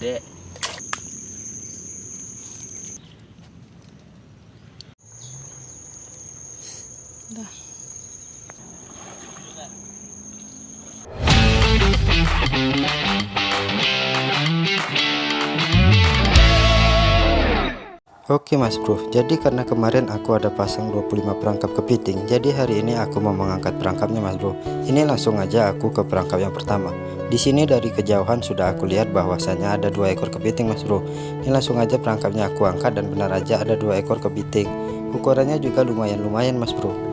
gede. Dah. Oke Mas Bro, jadi karena kemarin aku ada pasang 25 perangkap kepiting, jadi hari ini aku mau mengangkat perangkapnya Mas Bro. Ini langsung aja aku ke perangkap yang pertama. Di sini dari kejauhan sudah aku lihat bahwasanya ada 2 ekor kepiting Mas Bro. Ini langsung aja perangkapnya aku angkat dan benar aja ada 2 ekor kepiting. Ukurannya juga lumayan Mas Bro.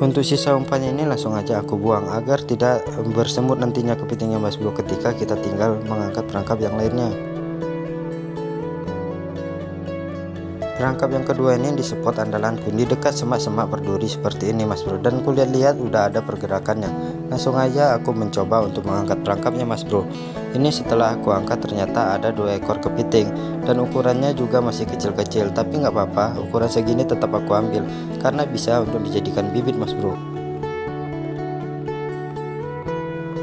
Untuk sisa umpannya ini langsung aja aku buang agar tidak bersemut nantinya kepitingnya Mas Bro ketika kita tinggal mengangkat perangkap yang lainnya. Perangkap yang kedua ini di spot andalanku di dekat semak-semak berduri seperti ini Mas Bro, dan kulihat-lihat udah ada pergerakannya. Langsung aja aku mencoba untuk mengangkat perangkapnya Mas Bro. Ini setelah aku angkat ternyata ada 2 ekor kepiting dan ukurannya juga masih kecil-kecil, tapi nggak apa-apa, ukuran segini tetap aku ambil karena bisa untuk dijadikan bibit Mas Bro.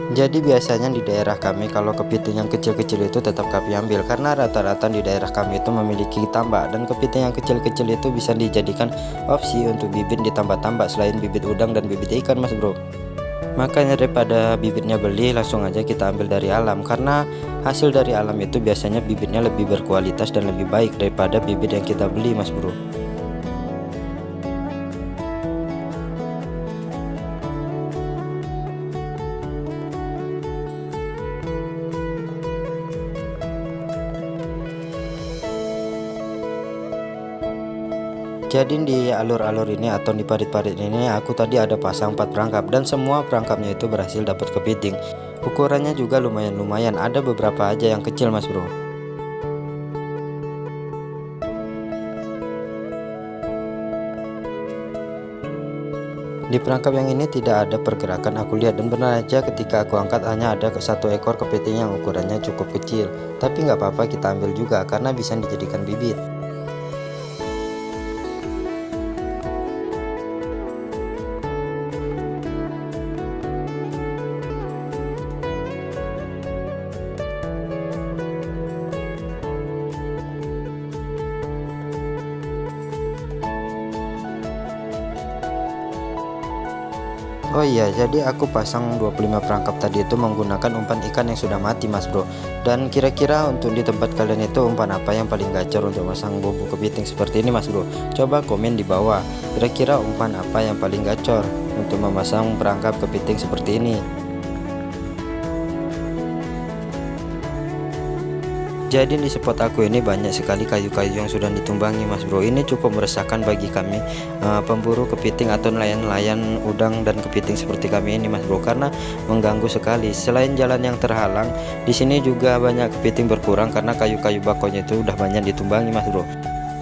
Jadi biasanya di daerah kami kalau kepiting yang kecil-kecil itu tetap kami ambil karena rata-rata di daerah kami itu memiliki tambak, dan kepiting yang kecil-kecil itu bisa dijadikan opsi untuk bibit di tambak-tambak selain bibit udang dan bibit ikan Mas Bro. Makanya daripada bibitnya beli, langsung aja kita ambil dari alam karena hasil dari alam itu biasanya bibitnya lebih berkualitas dan lebih baik daripada bibit yang kita beli Mas Bro. Jadi di alur-alur ini atau di parit-parit ini aku tadi ada pasang 4 perangkap dan semua perangkapnya itu berhasil dapat kepiting. Ukurannya juga lumayan, ada beberapa aja yang kecil Mas Bro. Di perangkap yang ini tidak ada pergerakan aku lihat, dan benar aja ketika aku angkat hanya ada 1 ekor kepiting yang ukurannya cukup kecil. Tapi nggak apa-apa, kita ambil juga karena bisa dijadikan bibit. Oh iya, jadi aku pasang 25 perangkap tadi itu menggunakan umpan ikan yang sudah mati Mas Bro. Dan kira-kira untuk di tempat kalian itu umpan apa yang paling gacor untuk masang bumbu kepiting seperti ini Mas Bro? Coba komen di bawah, kira-kira umpan apa yang paling gacor untuk memasang perangkap kepiting seperti ini. Jadi di spot aku ini banyak sekali kayu-kayu yang sudah ditumbangi Mas Bro. Ini cukup meresahkan bagi kami pemburu kepiting atau nelayan-nelayan udang dan kepiting seperti kami ini Mas Bro, karena mengganggu sekali. Selain jalan yang terhalang, di sini juga banyak kepiting berkurang karena kayu-kayu bakonya itu udah banyak ditumbangi Mas Bro.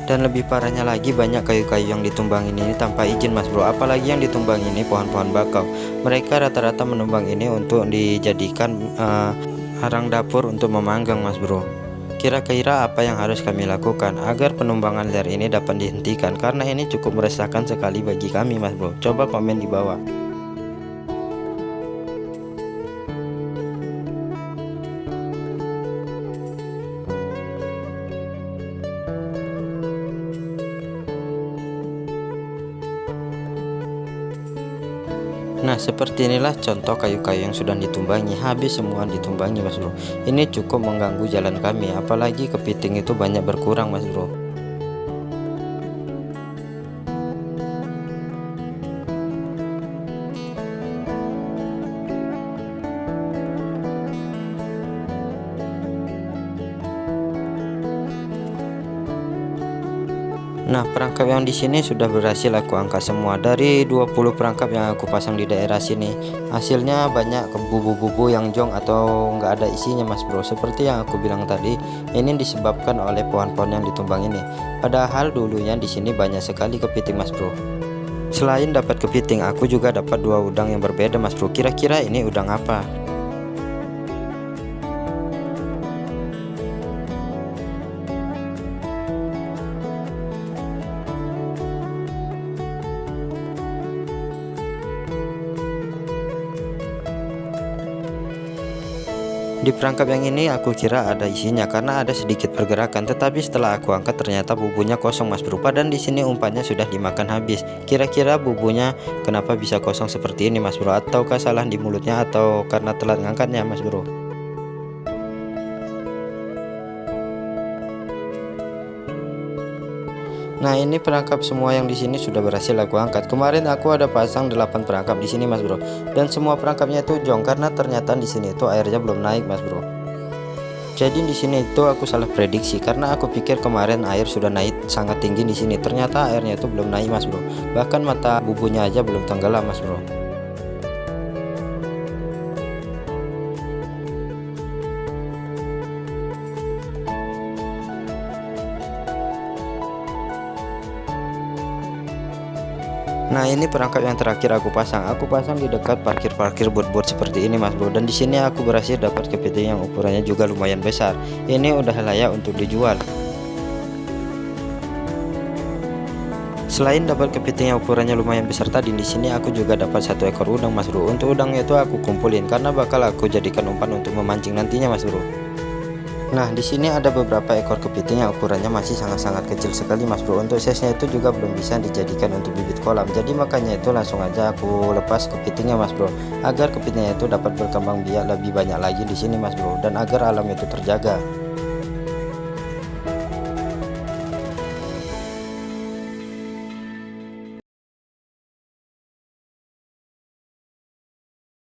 Dan lebih parahnya lagi, banyak kayu-kayu yang ditumbang ini tanpa izin Mas Bro. Apalagi yang ditumbang ini pohon-pohon bakau. Mereka rata-rata menumbang ini untuk dijadikan arang dapur untuk memanggang Mas Bro. Kira-kira apa yang harus kami lakukan agar penumbangan liar ini dapat dihentikan, karena ini cukup meresahkan sekali bagi kami Mas Bro. Coba komen di bawah. Nah, seperti inilah contoh kayu-kayu yang sudah ditumbangi, habis semua ditumbangi Mas Bro. Ini cukup mengganggu jalan kami, apalagi kepiting itu banyak berkurang Mas Bro. Nah, perangkap yang di sini sudah berhasil aku angkat semua dari 20 perangkap yang aku pasang di daerah sini. Hasilnya banyak bubu-bubu yang jong atau nggak ada isinya Mas Bro. Seperti yang aku bilang tadi, ini disebabkan oleh pohon-pohon yang ditumbang ini. Padahal dulunya di sini banyak sekali kepiting Mas Bro. Selain dapat kepiting, aku juga dapat 2 udang yang berbeda Mas Bro. Kira-kira ini udang apa? Di perangkap yang ini aku kira ada isinya karena ada sedikit pergerakan, tetapi setelah aku angkat ternyata bubunya kosong Mas Bro. Dan di sini umpannya sudah dimakan habis. Kira-kira bubunya kenapa bisa kosong seperti ini Mas Bro? Ataukah salah di mulutnya atau karena telat ngangkatnya Mas Bro? Nah, ini perangkap semua yang di sini sudah berhasil aku angkat. Kemarin aku ada pasang 8 perangkap di sini Mas Bro. Dan semua perangkapnya itu jong karena ternyata di sini itu airnya belum naik Mas Bro. Jadi di sini itu aku salah prediksi karena aku pikir kemarin air sudah naik sangat tinggi di sini. Ternyata airnya itu belum naik Mas Bro. Bahkan mata bubunya aja belum tenggelam Mas Bro. Nah, ini perangkap yang terakhir aku pasang. Aku pasang di dekat parkir-parkir bot-bot seperti ini Mas Bro. Dan di sini aku berhasil dapat kepiting yang ukurannya juga lumayan besar. Ini udah layak untuk dijual. Selain dapat kepiting yang ukurannya lumayan besar tadi, di sini aku juga dapat satu ekor udang Mas Bro. Untuk udangnya itu aku kumpulin karena bakal aku jadikan umpan untuk memancing nantinya Mas Bro. Nah, di sini ada beberapa ekor kepiting yang ukurannya masih sangat-sangat kecil sekali Mas Bro. Untuk size-nya itu juga belum bisa dijadikan untuk bibit kolam. Jadi makanya itu langsung aja aku lepas kepitingnya Mas Bro, agar kepitingnya itu dapat berkembang biak lebih banyak lagi di sini Mas Bro, dan agar alam itu terjaga.